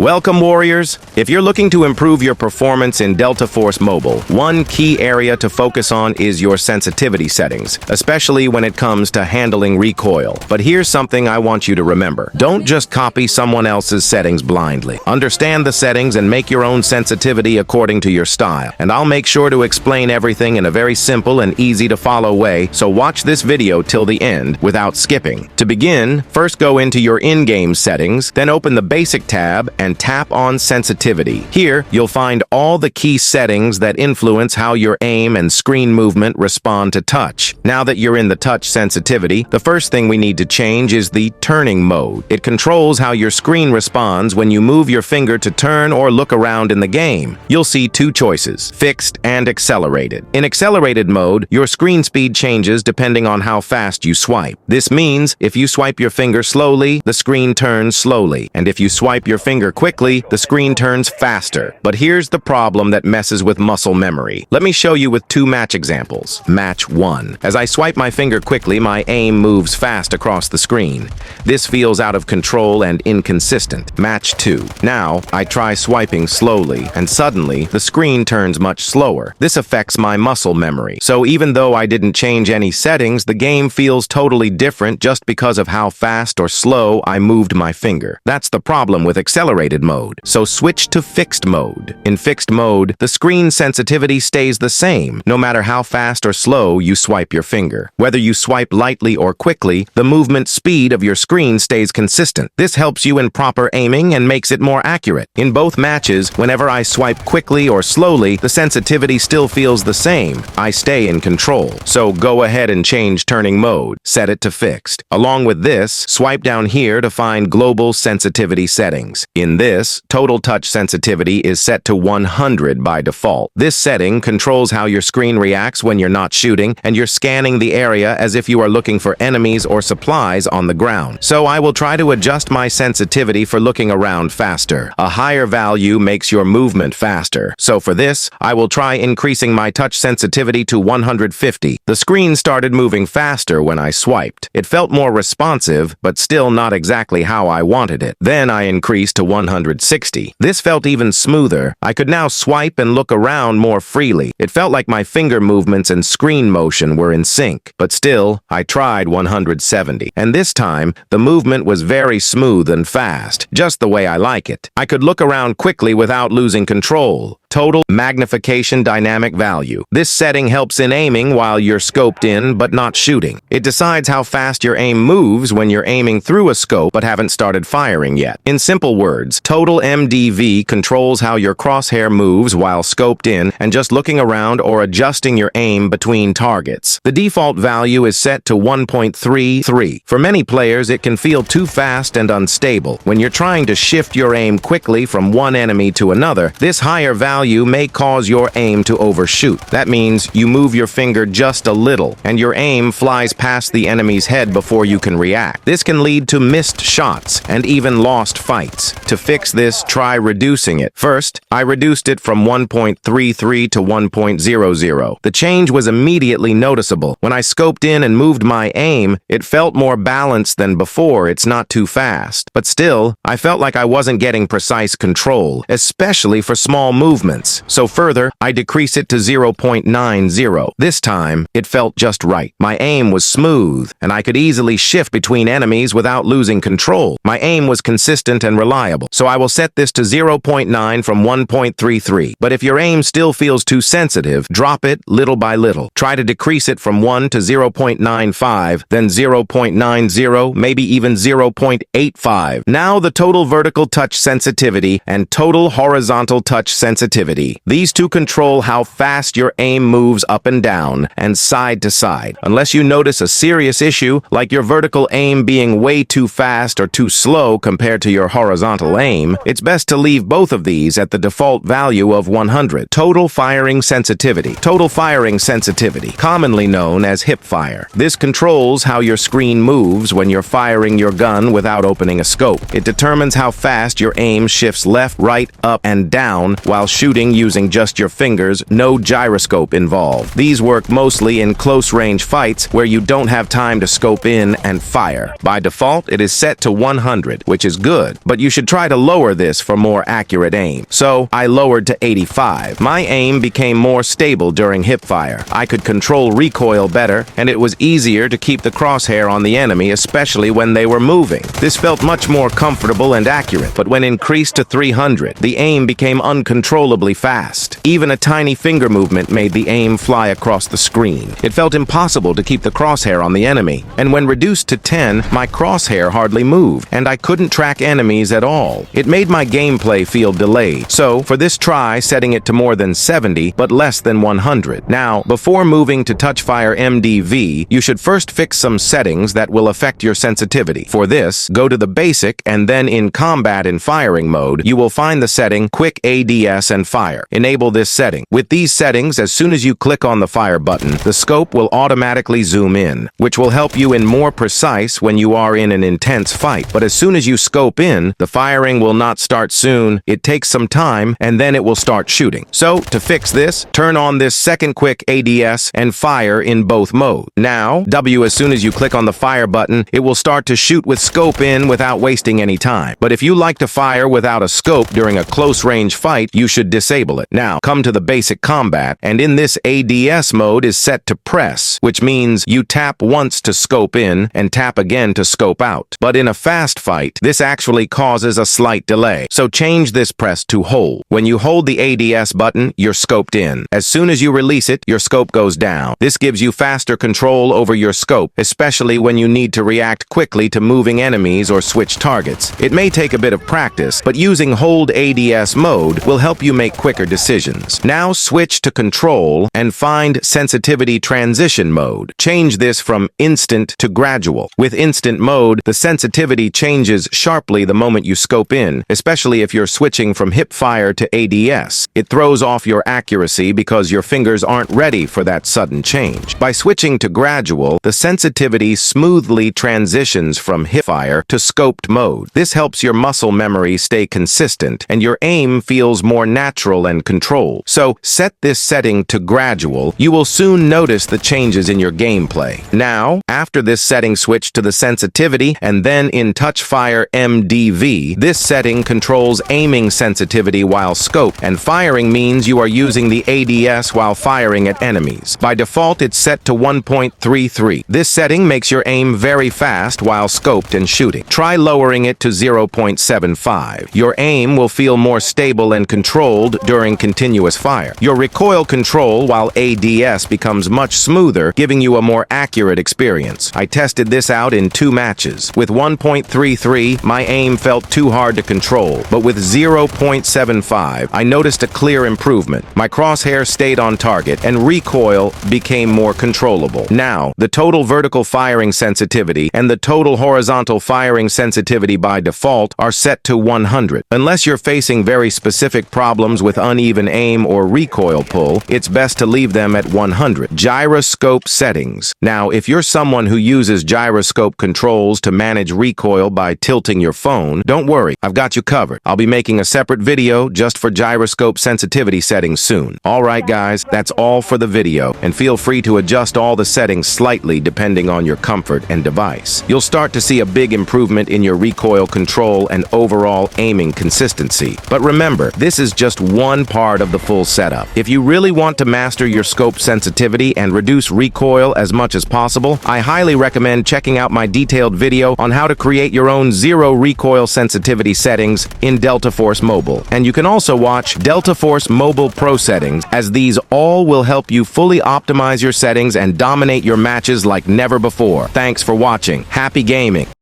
Welcome, Warriors! If you're looking to improve your performance in Delta Force Mobile, one key area to focus on is your sensitivity settings, especially when it comes to handling recoil. But here's something I want you to remember. Don't just copy someone else's settings blindly. Understand the settings and make your own sensitivity according to your style. And I'll make sure to explain everything in a very simple and easy-to-follow way, so watch this video till the end without skipping. To begin, first go into your in-game settings, then open the Basic tab and tap on Sensitivity. Here, you'll find all the key settings that influence how your aim and screen movement respond to touch. Now that you're in the touch sensitivity, the first thing we need to change is the turning mode. It controls how your screen responds when you move your finger to turn or look around in the game. You'll see two choices, fixed and accelerated. In accelerated mode, your screen speed changes depending on how fast you swipe. This means if you swipe your finger slowly, the screen turns slowly, and if you swipe your finger quickly, the screen turns faster. But here's the problem that messes with muscle memory. Let me show you with two match examples. Match 1. As I swipe my finger quickly, my aim moves fast across the screen. This feels out of control and inconsistent. Match 2. Now, I try swiping slowly, and suddenly, the screen turns much slower. This affects my muscle memory. So even though I didn't change any settings, the game feels totally different just because of how fast or slow I moved my finger. That's the problem with accelerated mode. So switch to fixed mode. In fixed mode, the screen sensitivity stays the same, no matter how fast or slow you swipe your finger. Whether you swipe lightly or quickly, the movement speed of your screen stays consistent. This helps you in proper aiming and makes it more accurate. In both matches, whenever I swipe quickly or slowly, the sensitivity still feels the same. I stay in control. So go ahead and change turning mode. Set it to fixed. Along with this, swipe down here to find global sensitivity settings. In this, total touch sensitivity is set to 100 by default. This setting controls how your screen reacts when you're not shooting, and you're scanning the area as if you are looking for enemies or supplies on the ground. So I will try to adjust my sensitivity for looking around faster. A higher value makes your movement faster. So for this, I will try increasing my touch sensitivity to 150. The screen started moving faster when I swiped. It felt more responsive, but still not exactly how I wanted it. Then I increased to 160. This felt even smoother. I could now swipe and look around more freely. It felt like my finger movements and screen motion were in sync. But still, I tried 170. And this time, the movement was very smooth and fast, just the way I like it. I could look around quickly without losing control. Total Magnification dynamic value. This setting helps in aiming while you're scoped in but not shooting. It decides how fast your aim moves when you're aiming through a scope but haven't started firing yet. In simple words, Total MDV controls how your crosshair moves while scoped in and just looking around or adjusting your aim between targets. The default value is set to 1.33. For many players, it can feel too fast and unstable. When you're trying to shift your aim quickly from one enemy to another, this higher value may cause your aim to overshoot. That means you move your finger just a little, and your aim flies past the enemy's head before you can react. This can lead to missed shots and even lost fights. To fix this, try reducing it. First, I reduced it from 1.33 to 1.00. The change was immediately noticeable. When I scoped in and moved my aim, it felt more balanced than before. It's not too fast. But still, I felt like I wasn't getting precise control, especially for small movements. So further, I decrease it to 0.90. This time, it felt just right. My aim was smooth, and I could easily shift between enemies without losing control. My aim was consistent and reliable, so I will set this to 0.9 from 1.33. But if your aim still feels too sensitive, drop it little by little. Try to decrease it from 1 to 0.95, then 0.90, maybe even 0.85. Now the total vertical touch sensitivity and total horizontal touch sensitivity. These two control how fast your aim moves up and down and side to side. Unless you notice a serious issue, like your vertical aim being way too fast or too slow compared to your horizontal aim, it's best to leave both of these at the default value of 100. Total firing sensitivity. Total firing sensitivity, commonly known as hip fire. This controls how your screen moves when you're firing your gun without opening a scope. It determines how fast your aim shifts left, right, up, and down while shooting shooting using just your fingers, no gyroscope involved. These work mostly in close-range fights where you don't have time to scope in and fire. By default, it is set to 100, which is good, but you should try to lower this for more accurate aim. So, I lowered to 85. My aim became more stable during hipfire. I could control recoil better, and it was easier to keep the crosshair on the enemy, especially when they were moving. This felt much more comfortable and accurate, but when increased to 300, the aim became uncontrollably fast. Even a tiny finger movement made the aim fly across the screen. It felt impossible to keep the crosshair on the enemy, and when reduced to 10, my crosshair hardly moved, and I couldn't track enemies at all. It made my gameplay feel delayed. So, for this try, setting it to more than 70, but less than 100. Now, before moving to Touchfire MDV, you should first fix some settings that will affect your sensitivity. For this, go to the basic, and then in combat and firing mode, you will find the setting Quick ADS and Fire. Enable this setting. With these settings, as soon as you click on the fire button, the scope will automatically zoom in, which will help you in more precise when you are in an intense fight. But as soon as you scope in, the firing will not start soon. It takes some time, and then it will start shooting. So, to fix this, turn on this second Quick ADS and Fire in both modes. Now, W, as soon as you click on the fire button, it will start to shoot with scope in without wasting any time. But if you like to fire without a scope during a close-range fight, you should disable it. Now, come to the basic combat, and in this ADS mode is set to press, which means you tap once to scope in and tap again to scope out. But in a fast fight, this actually causes a slight delay. So change this press to hold. When you hold the ADS button, you're scoped in. As soon as you release it, your scope goes down. This gives you faster control over your scope, especially when you need to react quickly to moving enemies or switch targets. It may take a bit of practice, but using Hold ADS mode will help you make quicker decisions. Now switch to Control and find Sensitivity Transition mode. Change this from instant to gradual. With instant mode, the sensitivity changes sharply the moment you scope in, especially if you're switching from hipfire to ADS. It throws off your accuracy because your fingers aren't ready for that sudden change. By switching to gradual, the sensitivity smoothly transitions from hipfire to scoped mode. This helps your muscle memory stay consistent, and your aim feels more natural and controlled. So, set this setting to gradual. You will soon notice the changes in your gameplay. Now, after this setting, switch to the sensitivity, and then in Touchfire MDV, this setting controls aiming sensitivity while scope, and firing means you are using the ADS while firing at enemies. By default, it's set to 1.33. This setting makes your aim very fast while scoped and shooting. Try lowering it to 0.75. Your aim will feel more stable and controlled during continuous fire. Your recoil control while ADS becomes much smoother, giving you a more accurate experience. I tested this out in 2 matches. With 1.33, my aim felt too hard to control, but with 0.75, I noticed a clear improvement. My crosshair stayed on target, and recoil became more controllable. Now, the total vertical firing sensitivity and the total horizontal firing sensitivity by default are set to 100. Unless you're facing very specific problems with uneven aim or recoil pull, it's best to leave them at 100. Gyroscope settings. Now, if you're someone who uses gyroscope controls to manage recoil by tilting your phone, don't worry, I've got you covered. I'll be making a separate video just for gyroscope sensitivity settings soon. Alright guys, that's all for the video, and feel free to adjust all the settings slightly depending on your comfort and device. You'll start to see a big improvement in your recoil control and overall aiming consistency. But remember, this is just one part of the full setup. If you really want to master your scope sensitivity and reduce recoil as much as possible, I highly recommend checking out my detailed video on how to create your own zero recoil sensitivity settings in Delta Force Mobile. And you can also watch Delta Force Mobile Pro settings, as these all will help you fully optimize your settings and dominate your matches like never before. Thanks for watching. Happy gaming!